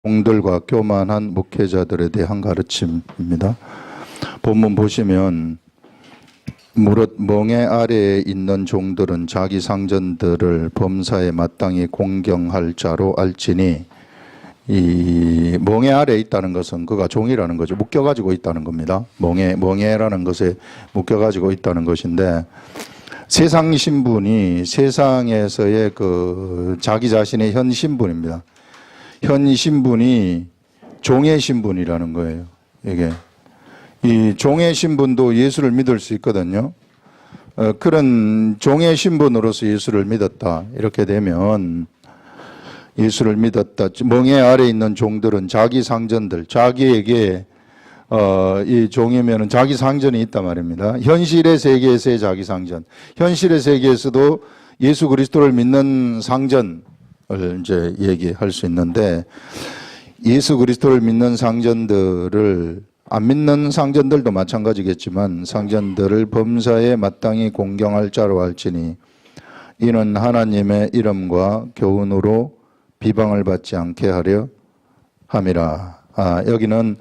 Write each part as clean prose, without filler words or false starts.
종들과 교만한 목회자들에 대한 가르침입니다. 본문 보시면 무릇 멍에 아래에 있는 종들은 자기 상전들을 범사에 마땅히 공경할 자로 알지니, 이 멍에 아래에 있다는 것은 그가 종이라는 거죠. 묶여가지고 있다는 겁니다. 멍에라는 것에 묶여가지고 있다는 것인데, 세상 신분이 세상에서의 그 자기 자신의 현 신분입니다. 현 신분이 종의 신분이라는 거예요. 이게 이 종의 신분도 예수를 믿을 수 있거든요. 그런 종의 신분으로서 예수를 믿었다. 이렇게 되면 예수를 믿었다. 멍에 아래 있는 종들은 자기 상전들, 자기에게 이 종이면은 자기 상전이 있단 말입니다. 현실의 세계에서의 자기 상전, 현실의 세계에서도 예수 그리스도를 믿는 상전을 이제 얘기할 수 있는데, 예수 그리스도를 믿는 상전들을, 안 믿는 상전들도 마찬가지겠지만 상전들을 범사에 마땅히 공경할 자로 알지니, 이는 하나님의 이름과 교훈으로 비방을 받지 않게 하려 함이라. 여기는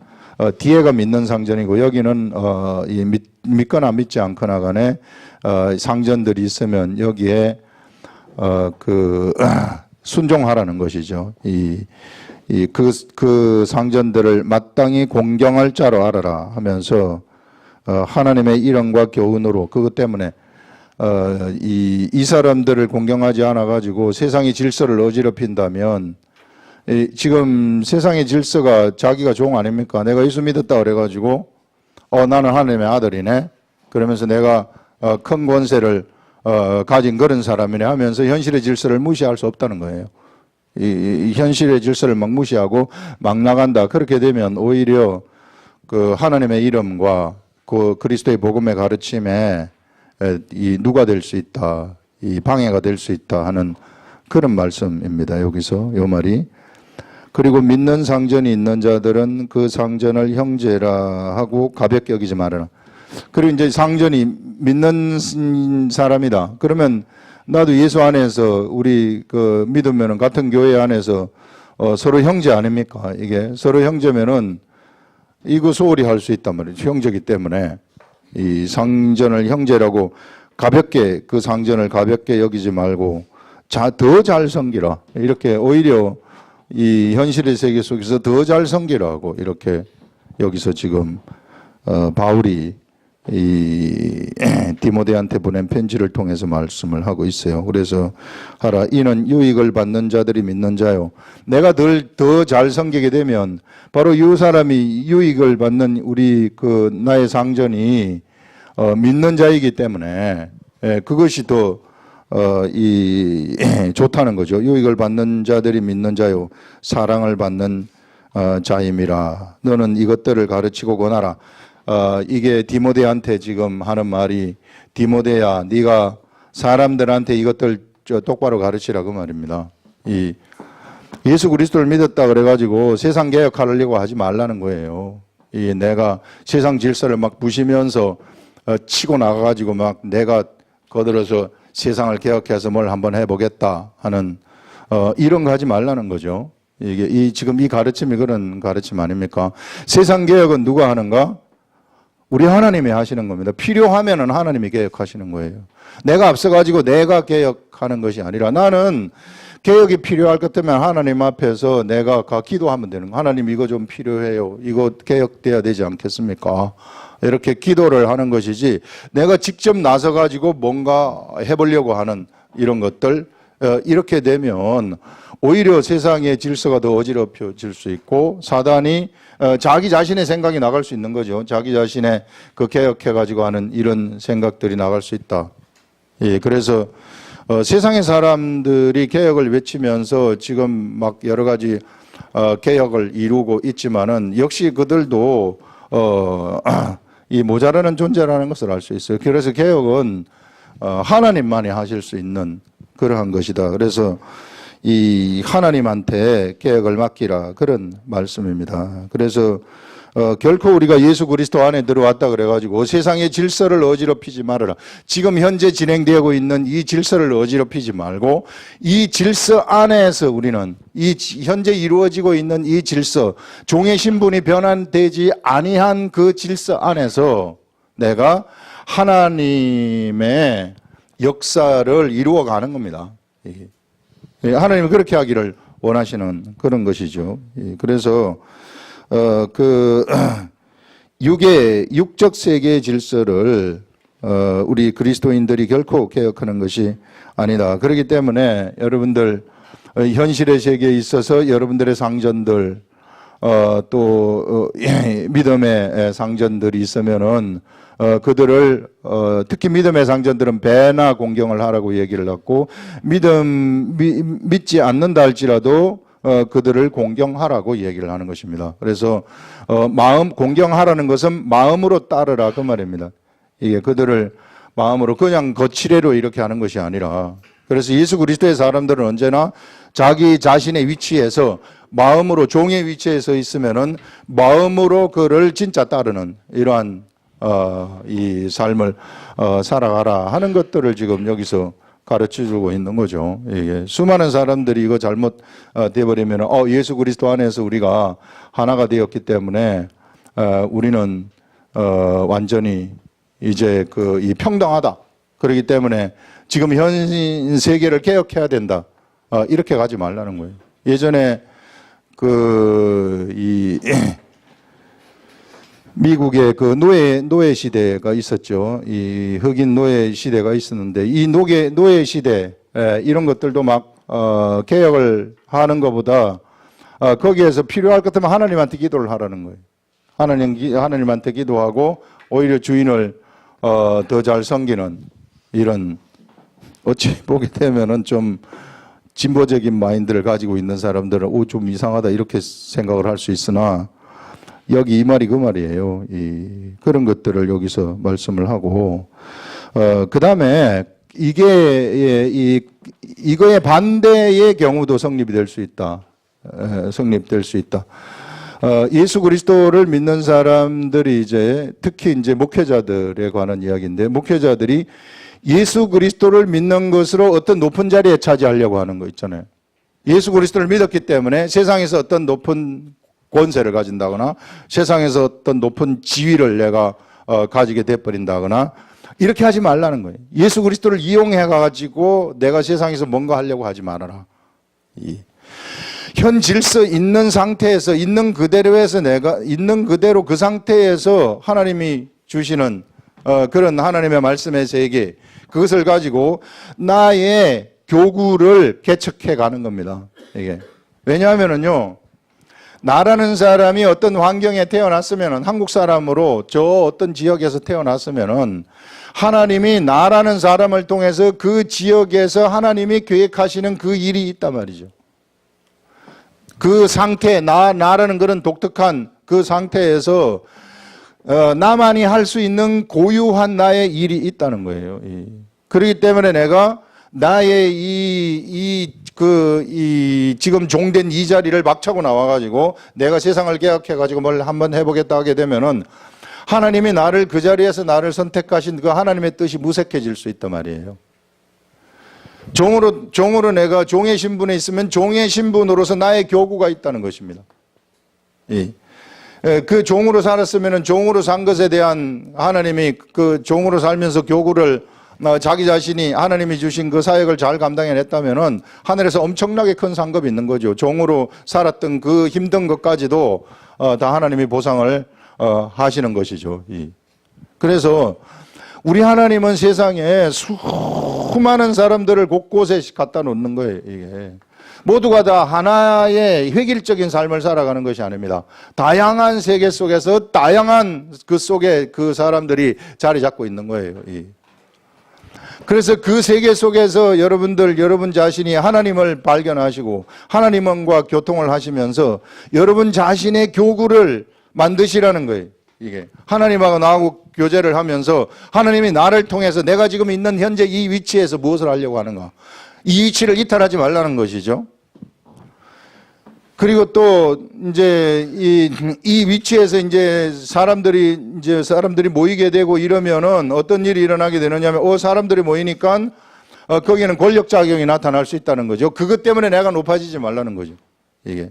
뒤에가 믿는 상전이고, 여기는 믿거나 믿지 않거나 간에 상전들이 있으면 여기에 순종하라는 것이죠. 그 상전들을 마땅히 공경할 자로 알아라 하면서 하나님의 이름과 교훈으로, 그것 때문에 이 사람들을 공경하지 않아 가지고 세상의 질서를 어지럽힌다면, 지금 세상의 질서가 자기가 종 아닙니까? 내가 예수 믿었다 그래가지고 나는 하나님의 아들이네, 그러면서 내가 큰 권세를 가진 그런 사람이네 하면서 현실의 질서를 무시할 수 없다는 거예요. 이 현실의 질서를 막 무시하고 막 나간다. 그렇게 되면 오히려 그 하나님의 이름과 그 그리스도의 복음의 가르침에 이 누가 될 수 있다, 이 방해가 될 수 있다 하는 그런 말씀입니다. 여기서 요 말이. 그리고 믿는 상전이 있는 자들은 그 상전을 형제라 하고 가볍게 여기지 말아라. 그리고 이제 상전이 믿는 사람이다. 그러면 나도 예수 안에서 우리 그 믿으면은 같은 교회 안에서 서로 형제 아닙니까? 이게 서로 형제면은 이거 소홀히 할 수 있단 말이죠. 형제기 때문에 이 상전을 형제라고 가볍게, 그 상전을 가볍게 여기지 말고 더 잘 섬기라. 이렇게 오히려 이 현실의 세계 속에서 더 잘 섬기라고 이렇게 여기서 지금 바울이 이 디모데한테 보낸 편지를 통해서 말씀을 하고 있어요. 그래서 하라. 이는 유익을 받는 자들이 믿는 자요. 내가 더 잘 섬기게 되면 바로 이 사람이 유익을 받는 우리 나의 상전이 믿는 자이기 때문에 그것이 더 좋다는 거죠. 유익을 받는 자들이 믿는 자요, 사랑을 받는 자임이라. 너는 이것들을 가르치고 권하라. 이게 디모데한테 지금 하는 말이, 디모데야, 네가 사람들한테 이것들 똑바로 가르치라고 말입니다. 예수 그리스도를 믿었다 그래가지고 세상 개혁하려고 하지 말라는 거예요. 내가 세상 질서를 막 부시면서 치고 나가가지고 막 내가 거들어서 세상을 개혁해서 뭘 한번 해보겠다 하는 이런 거 하지 말라는 거죠. 지금 이 가르침이 그런 가르침 아닙니까? 세상 개혁은 누가 하는가? 우리 하나님이 하시는 겁니다. 필요하면은 하나님이 개혁하시는 거예요. 내가 앞서가지고 내가 개혁하는 것이 아니라, 나는 개혁이 필요할 것 때문에 하나님 앞에서 내가 기도하면 되는 거예요. 하나님 이거 좀 필요해요. 이거 개혁돼야 되지 않겠습니까? 이렇게 기도를 하는 것이지, 내가 직접 나서가지고 뭔가 해보려고 하는 이런 것들, 이렇게 되면 오히려 세상의 질서가 더 어지럽혀질 수 있고, 사단이 자기 자신의 생각이 나갈 수 있는 거죠. 자기 자신의 개혁해가지고 하는 이런 생각들이 나갈 수 있다. 그래서 세상의 사람들이 개혁을 외치면서 지금 막 여러 가지 개혁을 이루고 있지만은, 역시 그들도 이 모자라는 존재라는 것을 알 수 있어요. 그래서 개혁은 하나님만이 하실 수 있는 그러한 것이다. 그래서 이 하나님한테 개혁을 맡기라, 그런 말씀입니다. 그래서 결코 우리가 예수 그리스도 안에 들어왔다 그래가지고 세상의 질서를 어지럽히지 말아라. 지금 현재 진행되고 있는 이 질서를 어지럽히지 말고 이 질서 안에서 우리는 이 현재 이루어지고 있는 이 질서, 종의 신분이 변환되지 아니한 그 질서 안에서 내가 하나님의 역사를 이루어가는 겁니다. 하나님은 그렇게 하기를 원하시는 그런 것이죠. 그래서 육적 세계의 질서를 우리 그리스도인들이 결코 개혁하는 것이 아니다. 그렇기 때문에 여러분들 현실의 세계에 있어서 여러분들의 상전들 또 믿음의 상전들이 있으면은 그들을 특히 믿음의 상전들은 배나 공경을 하라고 얘기를 했고 믿지 않는다 할지라도 그들을 공경하라고 얘기를 하는 것입니다. 그래서 공경하라는 것은 마음으로 따르라 그 말입니다. 이게 그들을 마음으로 그냥 거칠애로 이렇게 하는 것이 아니라, 그래서 예수 그리스도의 사람들은 언제나 자기 자신의 위치에서 마음으로 종의 위치에 서 있으면은 마음으로 그를 진짜 따르는 이러한 이 삶을 살아가라 하는 것들을 지금 여기서 가르쳐주고 있는 거죠. 예. 수많은 사람들이 이거 잘못 되어버리면 예수 그리스도 안에서 우리가 하나가 되었기 때문에 우리는 완전히 이제 이 평등하다. 그렇기 때문에 지금 현 세계를 개혁해야 된다. 이렇게 가지 말라는 거예요. 예전에 미국의 노예 시대가 있었죠. 이 흑인 노예 시대가 있었는데 이 노예 시대 이런 것들도 막 개혁을 하는 것보다 거기에서 필요할 것 같으면 하나님한테 기도를 하라는 거예요. 하나님한테 기도하고 오히려 주인을 더 잘 섬기는 이런, 어찌 보게 되면은 좀 진보적인 마인드를 가지고 있는 사람들은 좀 이상하다 이렇게 생각을 할 수 있으나 여기 이 말이 그 말이에요. 그런 것들을 여기서 말씀을 하고 그 다음에 이거의 반대의 경우도 성립이 될 수 있다. 성립될 수 있다. 예수 그리스도를 믿는 사람들이 특히 목회자들에 관한 이야기인데, 목회자들이 예수 그리스도를 믿는 것으로 어떤 높은 자리에 차지하려고 하는 거 있잖아요. 예수 그리스도를 믿었기 때문에 세상에서 어떤 높은 권세를 가진다거나 세상에서 어떤 높은 지위를 내가 가지게 돼버린다거나 이렇게 하지 말라는 거예요. 예수 그리스도를 이용해가지고 내가 세상에서 뭔가 하려고 하지 말아라. 현 질서 있는 상태에서 있는 그대로에서 내가 있는 그대로 그 상태에서 하나님이 주시는 그런 하나님의 말씀의 세계, 그것을 가지고 나의 교구를 개척해 가는 겁니다. 이게 왜냐하면은요, 나라는 사람이 어떤 환경에 태어났으면은, 한국 사람으로 저 어떤 지역에서 태어났으면은 하나님이 나라는 사람을 통해서 그 지역에서 하나님이 계획하시는 그 일이 있단 말이죠. 그 상태, 나라는 그런 독특한 그 상태에서 나만이 할 수 있는 고유한 나의 일이 있다는 거예요. 그렇기 때문에 내가 나의 지금 종된 이 자리를 막차고 나와가지고 내가 세상을 개혁해가지고 뭘 한번 해보겠다 하게 되면은 하나님이 나를 그 자리에서 나를 선택하신 그 하나님의 뜻이 무색해질 수 있단 말이에요. 종으로 내가 종의 신분에 있으면 종의 신분으로서 나의 교구가 있다는 것입니다. 그 종으로 살았으면 종으로 산 것에 대한 하나님이 그 종으로 살면서 교구를 자기 자신이 하나님이 주신 그 사역을 잘 감당해냈다면은 하늘에서 엄청나게 큰 상급이 있는 거죠. 종으로 살았던 그 힘든 것까지도 다 하나님이 보상을 하시는 것이죠. 그래서 우리 하나님은 세상에 수많은 사람들을 곳곳에 갖다 놓는 거예요. 이게 모두가 다 하나의 획일적인 삶을 살아가는 것이 아닙니다. 다양한 세계 속에서 다양한 그 속에 그 사람들이 자리 잡고 있는 거예요. 그래서 그 세계 속에서 여러분 자신이 하나님을 발견하시고 하나님과 교통을 하시면서 여러분 자신의 교구를 만드시라는 거예요. 이게 하나님하고 나하고 교제를 하면서 하나님이 나를 통해서 내가 지금 있는 현재 이 위치에서 무엇을 하려고 하는가, 이 위치를 이탈하지 말라는 것이죠. 그리고 또 이제 이 위치에서 이제 사람들이 모이게 되고 이러면은 어떤 일이 일어나게 되느냐면 사람들이 모이니까 거기는 권력 작용이 나타날 수 있다는 거죠. 그것 때문에 내가 높아지지 말라는 거죠. 이게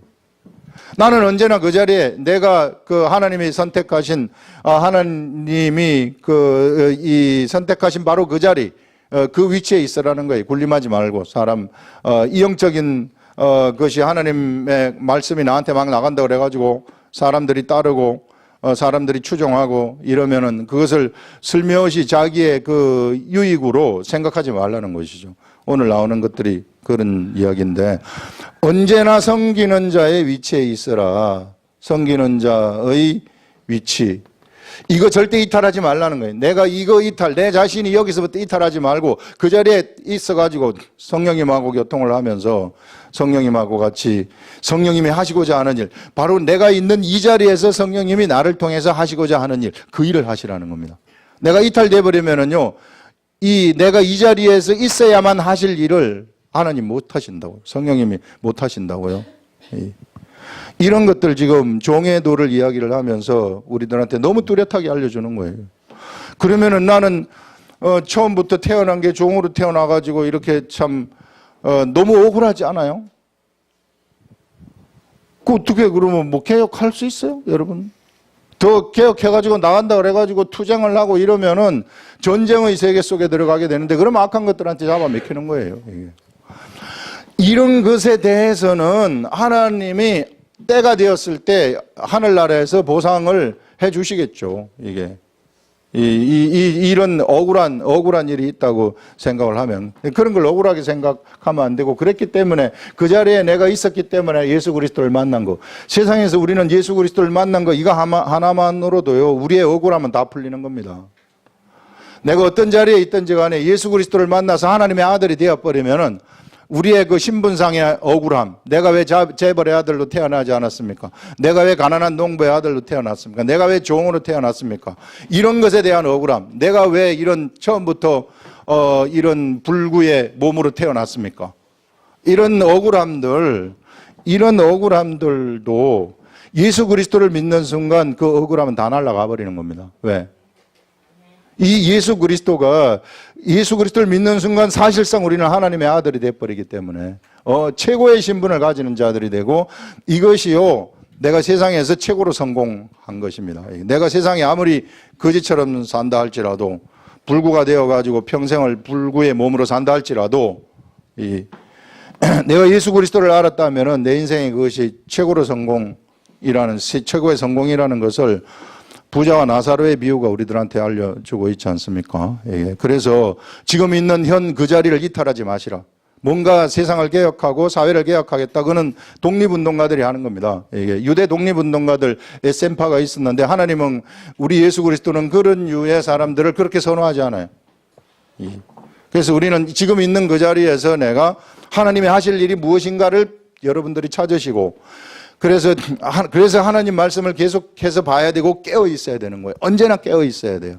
나는 언제나 그 자리에 내가 그 하나님이 선택하신 하나님이 이 선택하신 바로 그 자리 그 위치에 있으라는 거예요. 군림하지 말고 사람 이형적인 것이 하나님의 말씀이 나한테 막 나간다 그래가지고 사람들이 따르고 사람들이 추종하고 이러면은 그것을 슬며시 자기의 그 유익으로 생각하지 말라는 것이죠. 오늘 나오는 것들이 그런 이야기인데 언제나 섬기는 자의 위치에 있어라. 섬기는 자의 위치. 이거 절대 이탈하지 말라는 거예요. 내가 이거 내 자신이 여기서부터 이탈하지 말고 그 자리에 있어가지고 성령님하고 교통을 하면서 성령님하고 같이 성령님이 하시고자 하는 일, 바로 내가 있는 이 자리에서 성령님이 나를 통해서 하시고자 하는 일, 그 일을 하시라는 겁니다. 내가 이탈돼 버리면은요, 내가 이 자리에서 있어야만 하실 일을 하나님 못 하신다고, 성령님이 못 하신다고요. 이런 것들 지금 종의 도를 이야기를 하면서 우리들한테 너무 뚜렷하게 알려주는 거예요. 그러면은 나는 처음부터 태어난 게 종으로 태어나가지고 이렇게 참 너무 억울하지 않아요? 그 어떻게 그러면 뭐 개혁할 수 있어요, 여러분? 더 개혁해가지고 나간다 그래가지고 투쟁을 하고 이러면은 전쟁의 세계 속에 들어가게 되는데 그러면 악한 것들한테 잡아먹히는 거예요. 이게. 이런 것에 대해서는 하나님이 때가 되었을 때 하늘나라에서 보상을 해 주시겠죠. 이게. 이런 억울한 일이 있다고 생각을 하면 그런 걸 억울하게 생각하면 안 되고 그랬기 때문에 그 자리에 내가 있었기 때문에 예수 그리스도를 만난 거 세상에서 우리는 예수 그리스도를 만난 거 이거 하나만으로도요 우리의 억울함은 다 풀리는 겁니다. 내가 어떤 자리에 있든지 간에 예수 그리스도를 만나서 하나님의 아들이 되어버리면은 우리의 그 신분상의 억울함, 내가 왜 재벌의 아들로 태어나지 않았습니까? 내가 왜 가난한 농부의 아들로 태어났습니까? 내가 왜 종으로 태어났습니까? 이런 것에 대한 억울함, 내가 왜 이런 처음부터 이런 불구의 몸으로 태어났습니까? 이런 억울함들도 예수 그리스도를 믿는 순간 그 억울함은 다 날아가 버리는 겁니다. 왜? 이 예수 그리스도를 믿는 순간 사실상 우리는 하나님의 아들이 되어버리기 때문에 최고의 신분을 가지는 자들이 되고 이것이요 내가 세상에서 최고로 성공한 것입니다. 내가 세상에 아무리 거지처럼 산다 할지라도 불구가 되어가지고 평생을 불구의 몸으로 산다 할지라도 내가 예수 그리스도를 알았다면은 내 인생에 그것이 최고의 성공이라는 것을 부자와 나사로의 비유가 우리들한테 알려주고 있지 않습니까? 예. 그래서 지금 있는 현 그 자리를 이탈하지 마시라. 뭔가 세상을 개혁하고 사회를 개혁하겠다. 그거는 독립운동가들이 하는 겁니다. 예. 유대 독립운동가들 에센파가 있었는데 하나님은 우리 예수 그리스도는 그런 유의 사람들을 그렇게 선호하지 않아요. 예. 그래서 우리는 지금 있는 그 자리에서 내가 하나님이 하실 일이 무엇인가를 여러분들이 찾으시고 그래서 하나님 말씀을 계속해서 봐야 되고 깨어 있어야 되는 거예요. 언제나 깨어 있어야 돼요.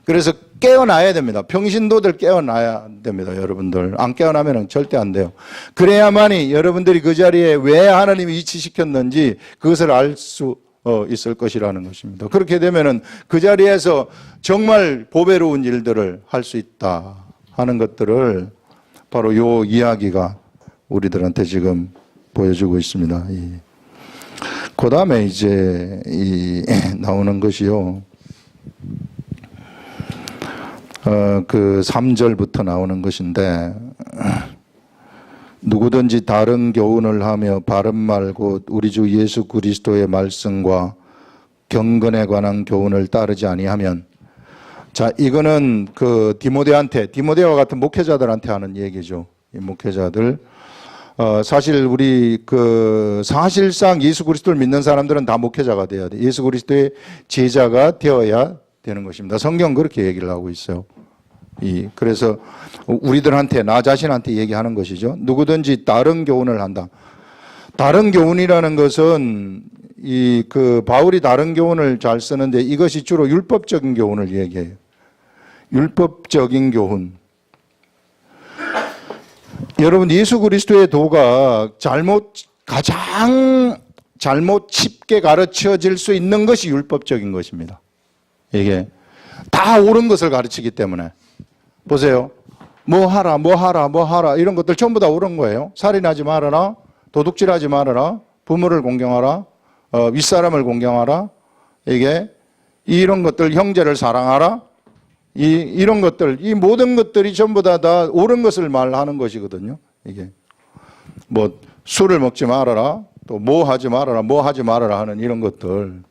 그래서 깨어나야 됩니다. 평신도들 깨어나야 됩니다. 여러분들. 안 깨어나면 절대 안 돼요. 그래야만이 여러분들이 그 자리에 왜 하나님이 위치시켰는지 그것을 알 수 있을 것이라는 것입니다. 그렇게 되면은 그 자리에서 정말 보배로운 일들을 할 수 있다 하는 것들을 바로 요 이야기가 우리들한테 지금 보여주고 있습니다. 그 다음에 이제 나오는 것이요. 그 3절부터 나오는 것인데 누구든지 다른 교훈을 하며 바른 말고 우리 주 예수 그리스도의 말씀과 경건에 관한 교훈을 따르지 아니하면 자 이거는 그 디모데와 같은 목회자들한테 하는 얘기죠. 이 목회자들 사실 우리 사실상 예수 그리스도를 믿는 사람들은 다 목회자가 돼야 돼. 예수 그리스도의 제자가 되어야 되는 것입니다. 성경 그렇게 얘기를 하고 있어요. 그래서 우리들한테 나 자신한테 얘기하는 것이죠. 누구든지 다른 교훈을 한다. 다른 교훈이라는 것은 바울이 다른 교훈을 잘 쓰는데 이것이 주로 율법적인 교훈을 얘기해요. 율법적인 교훈. 여러분 예수 그리스도의 도가 가장 잘못 쉽게 가르쳐질 수 있는 것이 율법적인 것입니다. 이게 다 옳은 것을 가르치기 때문에. 보세요. 뭐 하라, 뭐 하라, 뭐 하라 이런 것들 전부 다 옳은 거예요. 살인하지 말아라, 도둑질하지 말아라, 부모를 공경하라, 윗사람을 공경하라. 이게 이런 것들, 형제를 사랑하라. 이런 것들, 이 모든 것들이 전부 다 옳은 것을 말하는 것이거든요. 이게 뭐 술을 먹지 말아라, 또 뭐 하지 말아라, 뭐 하지 말아라 하는 이런 것들.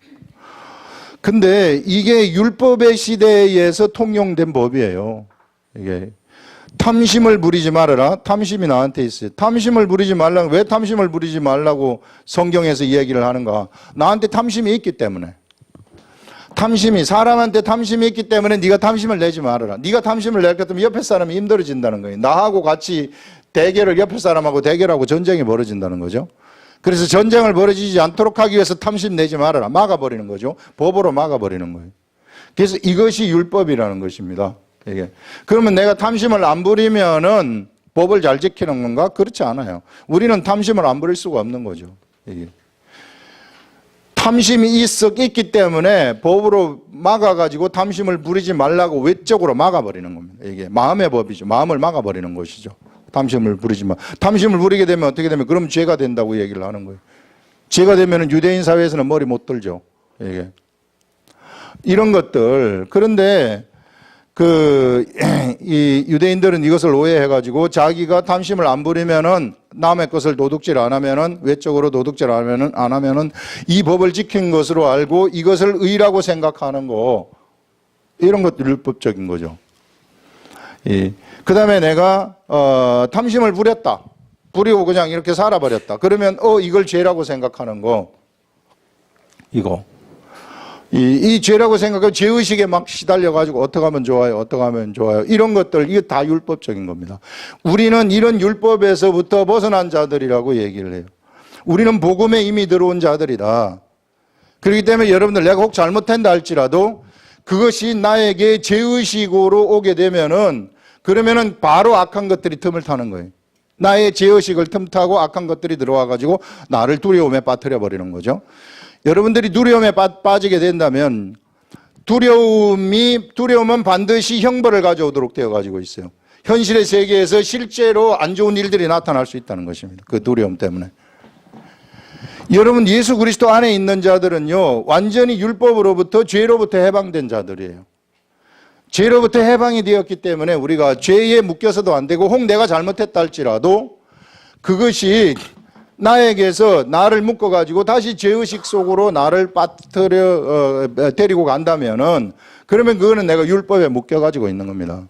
근데 이게 율법의 시대에서 통용된 법이에요. 이게 탐심을 부리지 말아라. 탐심이 나한테 있어요. 탐심을 부리지 말라고, 왜 탐심을 부리지 말라고 성경에서 이야기를 하는가? 나한테 탐심이 있기 때문에. 탐심이, 사람한테 탐심이 있기 때문에 네가 탐심을 내지 말아라. 네가 탐심을 낼 것 같으면 옆에 사람이 힘들어진다는 거예요. 나하고 같이 대결을, 옆에 사람하고 대결하고 전쟁이 벌어진다는 거죠. 그래서 전쟁을 벌어지지 않도록 하기 위해서 탐심 내지 말아라. 막아버리는 거죠. 법으로 막아버리는 거예요. 그래서 이것이 율법이라는 것입니다. 이게. 그러면 내가 탐심을 안 부리면은 법을 잘 지키는 건가? 그렇지 않아요. 우리는 탐심을 안 부릴 수가 없는 거죠. 이게. 탐심이 있기 때문에 법으로 막아가지고 탐심을 부리지 말라고 외적으로 막아버리는 겁니다. 이게 마음의 법이죠. 마음을 막아버리는 것이죠. 탐심을 부리지 마. 탐심을 부리게 되면 어떻게 되면 그럼 죄가 된다고 얘기를 하는 거예요. 죄가 되면 유대인 사회에서는 머리 못 들죠. 이게. 이런 것들. 그런데 이 유대인들은 이것을 오해해가지고 자기가 탐심을 안 부리면은 남의 것을 도둑질 안 하면은 외적으로 도둑질 안 하면은 이 법을 지킨 것으로 알고 이것을 의라고 생각하는 거. 이런 것도 율법적인 거죠. 그 다음에 내가, 탐심을 부렸다. 부리고 그냥 이렇게 살아버렸다. 그러면, 이걸 죄라고 생각하는 거. 이거. 이 죄라고 생각하고 죄의식에 막 시달려가지고 어떻게 하면 좋아요? 어떻게 하면 좋아요? 이런 것들, 이게 다 율법적인 겁니다. 우리는 이런 율법에서부터 벗어난 자들이라고 얘기를 해요. 우리는 복음에 이미 들어온 자들이다. 그렇기 때문에 여러분들 내가 혹 잘못한다 할지라도 그것이 나에게 죄의식으로 오게 되면은 그러면은 바로 악한 것들이 틈을 타는 거예요. 나의 죄의식을 틈타고 악한 것들이 들어와가지고 나를 두려움에 빠뜨려 버리는 거죠. 여러분들이 두려움에 빠지게 된다면 두려움은 반드시 형벌을 가져오도록 되어 가지고 있어요. 현실의 세계에서 실제로 안 좋은 일들이 나타날 수 있다는 것입니다. 그 두려움 때문에. 여러분 예수 그리스도 안에 있는 자들은요 완전히 율법으로부터 죄로부터 해방된 자들이에요. 죄로부터 해방이 되었기 때문에 우리가 죄에 묶여서도 안 되고 혹 내가 잘못했다 할지라도 그것이 나에게서 나를 묶어가지고 다시 죄의식 속으로 나를 데리고 간다면은 그러면 그거는 내가 율법에 묶여가지고 있는 겁니다.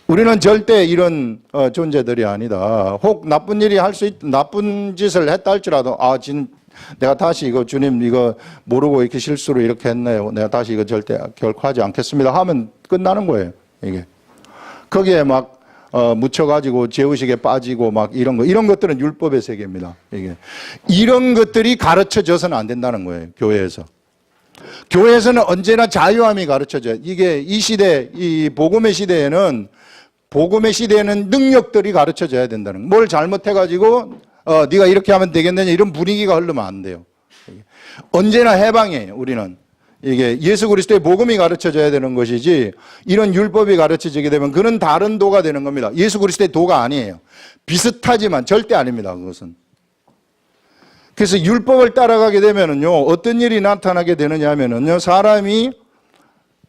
우리는 절대 이런 존재들이 아니다. 혹 나쁜 일이 나쁜 짓을 했다 할지라도 내가 다시 이거 주님 이거 모르고 이렇게 실수로 이렇게 했네요. 내가 다시 이거 절대 결코 하지 않겠습니다 하면 끝나는 거예요. 이게. 거기에 막 묻혀가지고 죄의식에 빠지고 막 이런 것들은 율법의 세계입니다. 이게. 이런 것들이 가르쳐져서는 안 된다는 거예요. 교회에서. 교회에서는 언제나 자유함이 가르쳐져요. 이게 이 시대, 이 복음의 시대에는 능력들이 가르쳐져야 된다는 거예요. 뭘 잘못해가지고 네가 이렇게 하면 되겠느냐 이런 분위기가 흐르면 안 돼요. 언제나 해방이에요. 우리는. 이게 예수 그리스도의 복음이 가르쳐져야 되는 것이지 이런 율법이 가르쳐지게 되면 그는 다른 도가 되는 겁니다. 예수 그리스도의 도가 아니에요. 비슷하지만 절대 아닙니다. 그것은. 그래서 율법을 따라가게 되면은요 어떤 일이 나타나게 되느냐 하면은요 사람이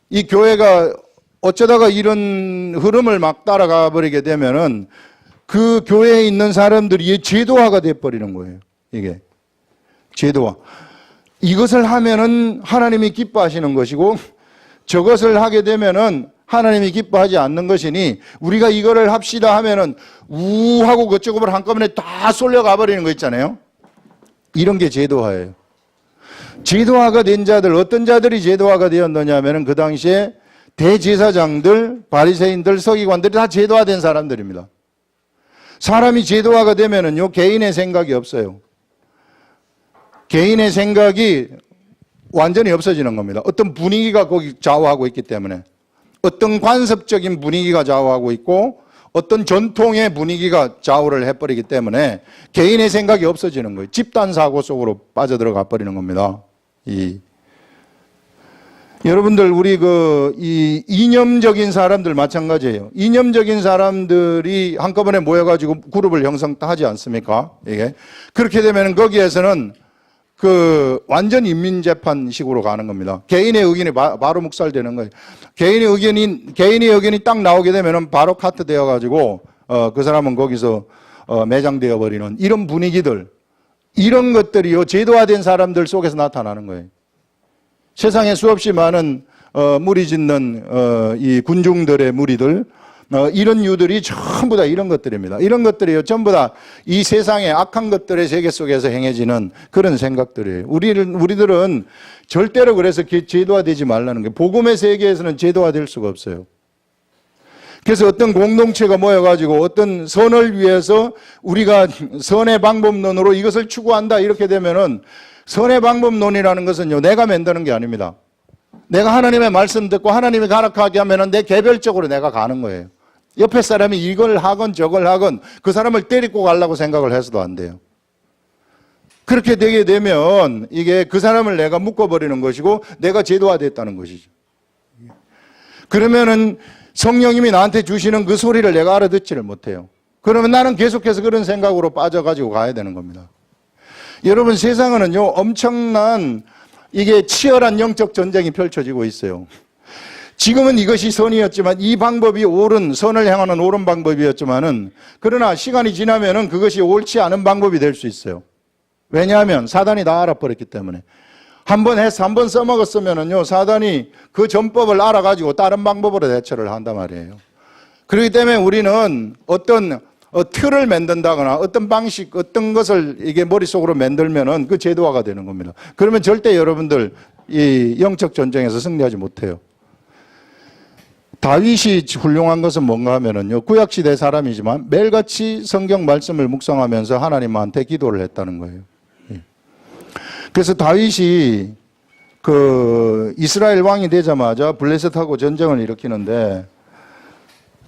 이 교회가 어쩌다가 이런 흐름을 막 따라가 버리게 되면은 그 교회에 있는 사람들이 제도화가 돼버리는 거예요. 이게 제도화. 이것을 하면은 하나님이 기뻐하시는 것이고 저것을 하게 되면은 하나님이 기뻐하지 않는 것이니 우리가 이거를 합시다 하면은 우하고 그쪽으로 한꺼번에 다 쏠려가 버리는 거 있잖아요. 이런 게 제도화예요. 제도화가 된 자들, 어떤 자들이 제도화가 되었느냐 하면은 그 당시에 대제사장들, 바리새인들, 서기관들이 다 제도화된 사람들입니다. 사람이 제도화가 되면은요, 개인의 생각이 없어요. 개인의 생각이 완전히 없어지는 겁니다. 어떤 분위기가 거기 좌우하고 있기 때문에. 어떤 관습적인 분위기가 좌우하고 있고, 어떤 전통의 분위기가 좌우를 해버리기 때문에 개인의 생각이 없어지는 거예요. 집단 사고 속으로 빠져들어가 버리는 겁니다. 여러분들 우리 이 이념적인 사람들 마찬가지예요. 이념적인 사람들이 한꺼번에 모여가지고 그룹을 형성하지 않습니까? 이게 그렇게 되면 거기에서는 완전 인민재판식으로 가는 겁니다. 개인의 의견이 바로 묵살되는 거예요. 개인의 의견이 딱 나오게 되면은 바로 카트 되어가지고 그 사람은 거기서 매장되어 버리는 이런 분위기들, 이런 것들이요 제도화된 사람들 속에서 나타나는 거예요. 세상에 수없이 많은 무리짓는 이 군중들의 무리들, 이런 유들이 전부 다 이런 것들입니다. 이런 것들이요 전부 다 이 세상의 악한 것들의 세계 속에서 행해지는 그런 생각들이에요. 우리들은 절대로 그래서 제도화되지 말라는 거예요. 복음의 세계에서는 제도화될 수가 없어요. 그래서 어떤 공동체가 모여가지고 어떤 선을 위해서 우리가 선의 방법론으로 이것을 추구한다 이렇게 되면은 선의 방법론이라는 것은요, 내가 만드는 게 아닙니다. 내가 하나님의 말씀 듣고 하나님이 가르치게 하면은 내 개별적으로 내가 가는 거예요. 옆에 사람이 이걸 하건 저걸 하건 그 사람을 때리고 가려고 생각을 해서도 안 돼요. 그렇게 되게 되면 이게 그 사람을 내가 묶어버리는 것이고 내가 제도화됐다는 것이죠. 그러면은 성령님이 나한테 주시는 그 소리를 내가 알아듣지를 못해요. 그러면 나는 계속해서 그런 생각으로 빠져가지고 가야 되는 겁니다. 여러분 세상에는요 엄청난 이게 치열한 영적 전쟁이 펼쳐지고 있어요. 지금은 이것이 선이었지만 이 방법이 옳은 선을 향하는 옳은 방법이었지만은 그러나 시간이 지나면은 그것이 옳지 않은 방법이 될 수 있어요. 왜냐하면 사단이 다 알아버렸기 때문에 한 번 써먹었으면은요 사단이 그 전법을 알아가지고 다른 방법으로 대처를 한단 말이에요. 그렇기 때문에 우리는 어떤 틀을 만든다거나 어떤 방식, 어떤 것을 이게 머릿속으로 만들면은 그 제도화가 되는 겁니다. 그러면 절대 여러분들 이 영적 전쟁에서 승리하지 못해요. 다윗이 훌륭한 것은 뭔가 하면은요, 구약시대 사람이지만 매일같이 성경 말씀을 묵상하면서 하나님한테 기도를 했다는 거예요. 그래서 다윗이 이스라엘 왕이 되자마자 블레셋하고 전쟁을 일으키는데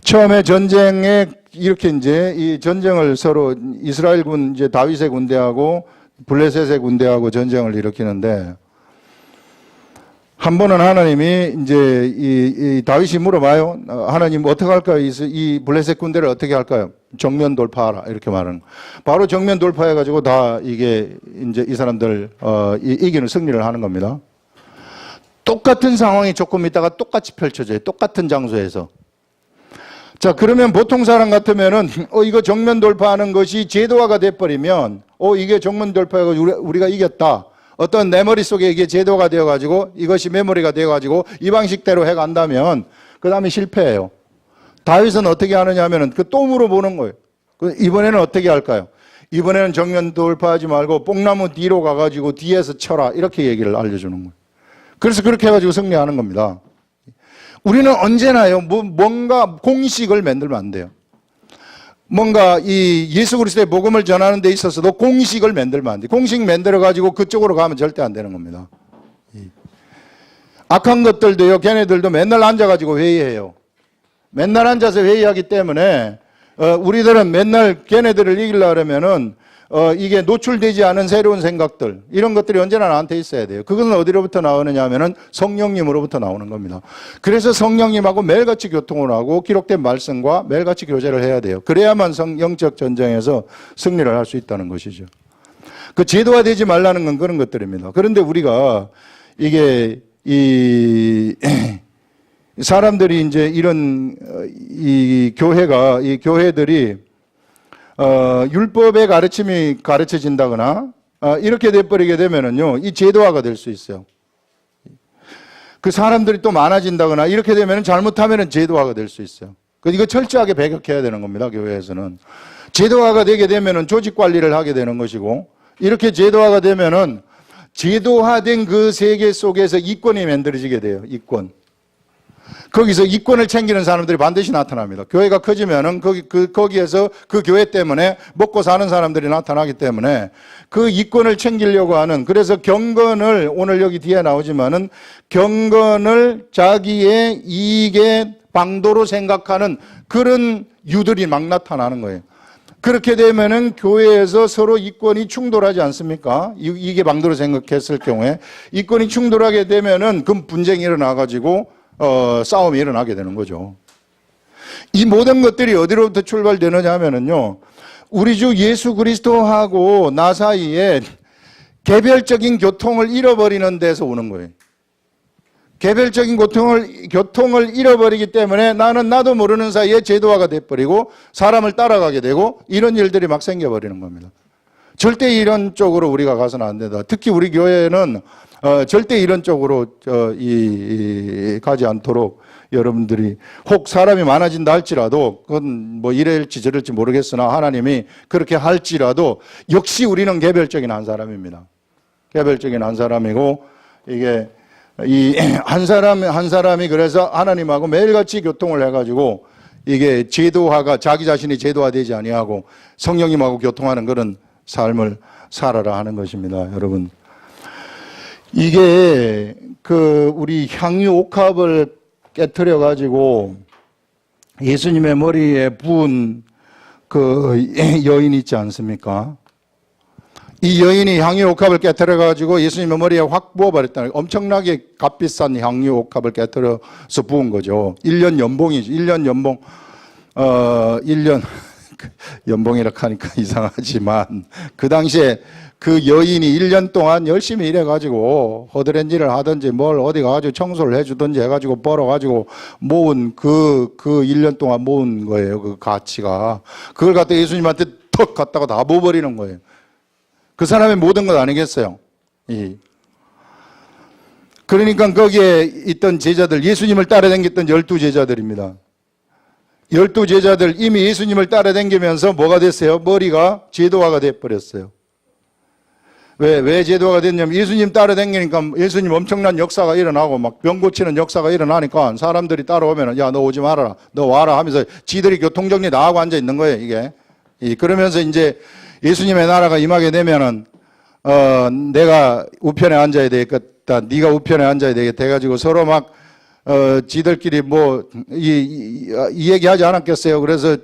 처음에 전쟁에 이렇게 이제 이 전쟁을 서로 이스라엘 군 이제 다윗의 군대하고 블레셋의 군대하고 전쟁을 일으키는데 한 번은 하나님이 이제 이 다윗이 물어봐요. 하나님 어떻게 할까요? 이 블레셋 군대를 어떻게 할까요? 정면 돌파하라 이렇게 말하는. 바로 정면 돌파해가지고 다 이게 이제 이 사람들 이기는 승리를 하는 겁니다. 똑같은 상황이 조금 있다가 똑같이 펼쳐져요. 똑같은 장소에서. 자, 그러면 보통 사람 같으면은, 이거 정면 돌파하는 것이 제도화가 돼버리면, 이게 정면 돌파해가지고 우리가 이겼다. 어떤 내 머릿속에 이게 제도가 되어가지고, 이것이 메모리가 되어가지고, 이 방식대로 해간다면, 그 다음에 실패해요. 다윗은 어떻게 하느냐 하면은, 또 물어보는 거예요. 이번에는 어떻게 할까요? 이번에는 정면 돌파하지 말고, 뽕나무 뒤로 가가지고, 뒤에서 쳐라. 이렇게 얘기를 알려주는 거예요. 그래서 그렇게 해가지고 승리하는 겁니다. 우리는 언제나요, 뭔가 공식을 만들면 안 돼요. 뭔가 이 예수 그리스도의 복음을 전하는 데 있어서도 공식을 만들면 안 돼요. 공식 만들어가지고 그쪽으로 가면 절대 안 되는 겁니다. 악한 것들도요, 걔네들도 맨날 앉아가지고 회의해요. 맨날 앉아서 회의하기 때문에, 우리들은 맨날 걔네들을 이기려고 하면은, 이게 노출되지 않은 새로운 생각들, 이런 것들이 언제나 나한테 있어야 돼요. 그것은 어디로부터 나오느냐 하면은 성령님으로부터 나오는 겁니다. 그래서 성령님하고 매일같이 교통을 하고 기록된 말씀과 매일같이 교제를 해야 돼요. 그래야만 영적 전쟁에서 승리를 할 수 있다는 것이죠. 그 제도화되지 말라는 건 그런 것들입니다. 그런데 우리가 이게 사람들이 이제 이런 이 교회들이 율법의 가르침이 가르쳐진다거나 이렇게 돼버리게 되면은요, 이 제도화가 될 수 있어요. 그 사람들이 또 많아진다거나 이렇게 되면 잘못하면은 제도화가 될 수 있어요. 이거 철저하게 배격해야 되는 겁니다, 교회에서는. 제도화가 되게 되면은 조직 관리를 하게 되는 것이고, 이렇게 제도화가 되면은 제도화된 그 세계 속에서 이권이 만들어지게 돼요, 이권. 거기서 이권을 챙기는 사람들이 반드시 나타납니다. 교회가 커지면은 거기에서 그 교회 때문에 먹고 사는 사람들이 나타나기 때문에 그 이권을 챙기려고 하는, 그래서 경건을, 오늘 여기 뒤에 나오지만은 경건을 자기의 이익의 방도로 생각하는 그런 유들이 막 나타나는 거예요. 그렇게 되면은 교회에서 서로 이권이 충돌하지 않습니까? 이게 방도로 생각했을 경우에 이권이 충돌하게 되면은 그 분쟁이 일어나가지고 싸움이 일어나게 되는 거죠. 이 모든 것들이 어디로부터 출발되느냐 하면은요, 우리 주 예수 그리스도하고 나 사이에 개별적인 교통을 잃어버리는 데서 오는 거예요. 개별적인 교통을 잃어버리기 때문에 나도 모르는 사이에 제도화가 돼버리고 사람을 따라가게 되고 이런 일들이 막 생겨버리는 겁니다. 절대 이런 쪽으로 우리가 가서는 안 된다. 특히 우리 교회는 절대 이런 쪽으로 가지 않도록 여러분들이, 혹 사람이 많아진다 할지라도, 그건 뭐 이럴지 저럴지 모르겠으나 하나님이 그렇게 할지라도 역시 우리는 개별적인 한 사람입니다. 개별적인 한 사람이고, 이게 이 한 사람이 그래서 하나님하고 매일같이 교통을 해가지고 이게 제도화가, 자기 자신이 제도화되지 아니하고 성령님하고 교통하는 그런 삶을 살아라 하는 것입니다. 여러분, 이게 우리 향유 옥합을 깨트려 가지고 예수님의 머리에 부은 그 여인 있지 않습니까? 이 여인이 향유 옥합을 깨트려 가지고 예수님의 머리에 확 부어버렸다는, 엄청나게 값비싼 향유 옥합을 깨트려서 부은 거죠. 1년 연봉이죠. 1년 연봉. 1년 연봉이라 하니까 이상하지만 그 당시에 그 여인이 1년 동안 열심히 일해가지고 허드렛일을 하든지 뭘 어디 가가지고 청소를 해주든지 해가지고 벌어가지고 모은 그 1년 동안 모은 거예요. 그 가치가. 그걸 갖다 예수님한테 턱 갖다가 다 부어버리는 거예요. 그 사람의 모든 것 아니겠어요? 그러니까 거기에 있던 제자들, 예수님을 따라다녔던 12제자들입니다. 12제자들 이미 예수님을 따라다니면서 뭐가 됐어요? 머리가 제도화가 돼버렸어요. 왜 제도화가 됐냐면 예수님 따라다니니까 예수님 엄청난 역사가 일어나고 막 병 고치는 역사가 일어나니까 사람들이 따라오면 야, 너 오지 말아라, 너 와라 하면서 지들이 교통정리 다 하고 앉아 있는 거예요, 이게. 그러면서 이제 예수님의 나라가 임하게 되면은 내가 우편에 앉아야 되겠다, 네가 우편에 앉아야 되겠다 해가지고 서로 막 지들끼리 이 얘기하지 않았겠어요. 그래서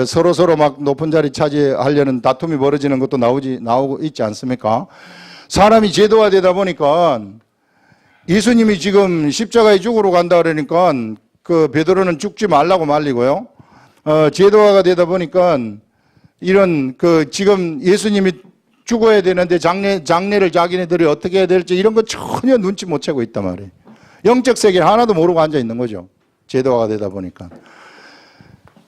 서로 막 높은 자리 차지하려는 다툼이 벌어지는 것도 나오고 있지 않습니까? 사람이 제도화되다 보니까 예수님이 지금 십자가에 죽으러 간다 그러니까 그 베드로는 죽지 말라고 말리고요. 제도화가 되다 보니까 이런 지금 예수님이 죽어야 되는데 장례를 자기네들이 어떻게 해야 될지 이런 거 전혀 눈치 못 채고 있단 말이에요. 영적 세계를 하나도 모르고 앉아 있는 거죠. 제도화가 되다 보니까.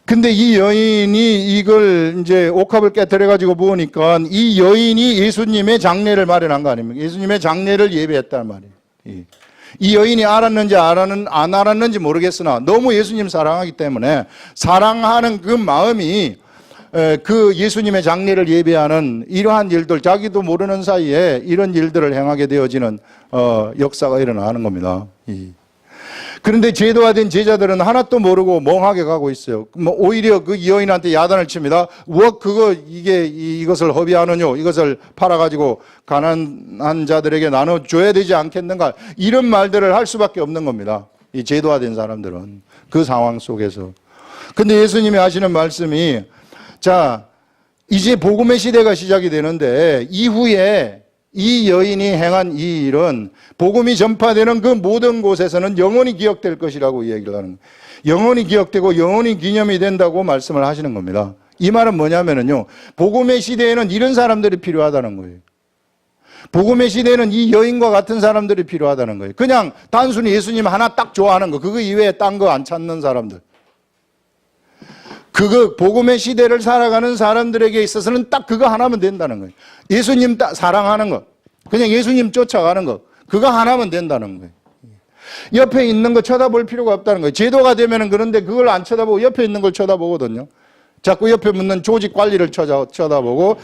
근데 이 여인이 이걸 이제 옥합을 깨뜨려 가지고 부으니까 이 여인이 예수님의 장례를 마련한 거 아닙니까? 예수님의 장례를 예배했단 말이에요. 이 여인이 알았는지 안 알았는지 모르겠으나 너무 예수님 사랑하기 때문에 사랑하는 그 마음이 그 예수님의 장례를 예배하는 이러한 일들, 자기도 모르는 사이에 이런 일들을 행하게 되어지는 역사가 일어나는 겁니다. 그런데 제도화된 제자들은 하나도 모르고 멍하게 가고 있어요. 오히려 그 여인한테 야단을 칩니다. 이것을 허비하느뇨? 이것을 팔아가지고 가난한 자들에게 나눠줘야 되지 않겠는가? 이런 말들을 할 수밖에 없는 겁니다. 이 제도화된 사람들은 그 상황 속에서. 근데 예수님이 하시는 말씀이, 자, 이제 복음의 시대가 시작이 되는데 이후에 이 여인이 행한 이 일은 복음이 전파되는 그 모든 곳에서는 영원히 기억될 것이라고 얘기를 하는 거예요. 영원히 기억되고 영원히 기념이 된다고 말씀을 하시는 겁니다. 이 말은 뭐냐면요, 복음의 시대에는 이런 사람들이 필요하다는 거예요. 복음의 시대에는 이 여인과 같은 사람들이 필요하다는 거예요. 그냥 단순히 예수님 하나 딱 좋아하는 거, 그거 이외에 딴 거 안 찾는 사람들. 복음의 시대를 살아가는 사람들에게 있어서는 딱 그거 하나면 된다는 거예요. 예수님 사랑하는 거, 그냥 예수님 쫓아가는 거, 그거 하나면 된다는 거예요. 옆에 있는 거 쳐다볼 필요가 없다는 거예요. 제도가 되면은 그런데 그걸 안 쳐다보고 옆에 있는 걸 쳐다보거든요. 자꾸 옆에 묻는 조직 관리를 쳐다보고